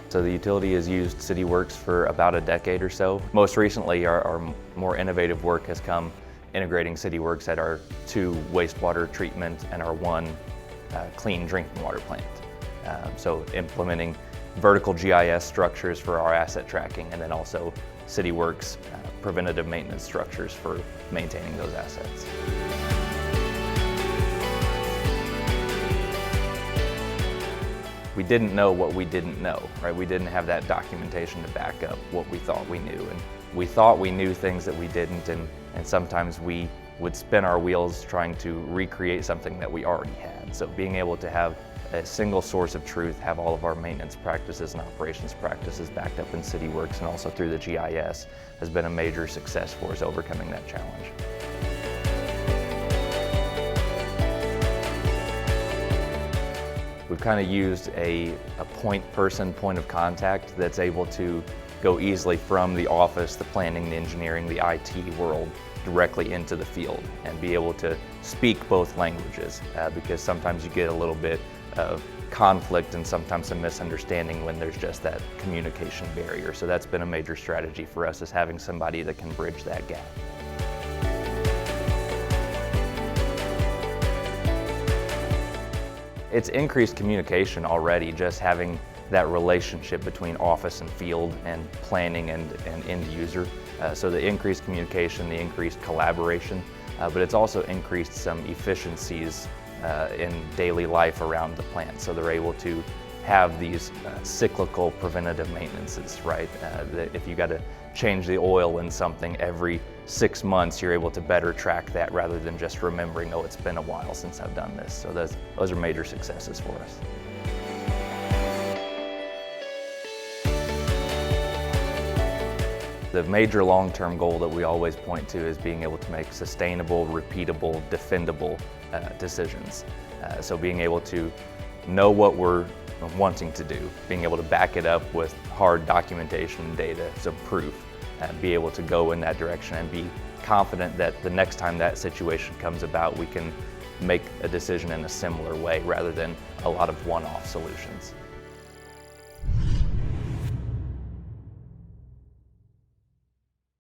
So the utility has used CityWorks for about a decade or so. Most recently, our more innovative work has come integrating CityWorks at our 2 wastewater treatment and our 1 clean drinking water plant. So implementing vertical GIS structures for our asset tracking, and then also CityWorks preventative maintenance structures for maintaining those assets. We didn't know what we didn't know, right? We didn't have that documentation to back up what we thought we knew. And we thought we knew things that we didn't, and sometimes we would spin our wheels trying to recreate something that we already had. So being able to have a single source of truth, have all of our maintenance practices and operations practices backed up in CityWorks and also through the GIS has been a major success for us overcoming that challenge. We've kind of used a point of contact that's able to go easily from the office, the planning, the engineering, the IT world directly into the field and be able to speak both languages because sometimes you get a little bit of conflict and sometimes some misunderstanding when there's just that communication barrier. So that's been a major strategy for us, is having somebody that can bridge that gap. It's increased communication already, just having that relationship between office and field and planning and end user. So the increased communication, the increased collaboration, but it's also increased some efficiencies in daily life around the plant. So they're able to have these cyclical preventative maintenances, right? That if you got to change the oil in something every 6 months, you're able to better track that rather than just remembering, oh, it's been a while since I've done this. So those are major successes for us. The major long-term goal that we always point to is being able to make sustainable, repeatable, defendable decisions. So being able to know what we're wanting to do, being able to back it up with hard documentation and data, so proof, and be able to go in that direction and be confident that the next time that situation comes about, we can make a decision in a similar way rather than a lot of one-off solutions.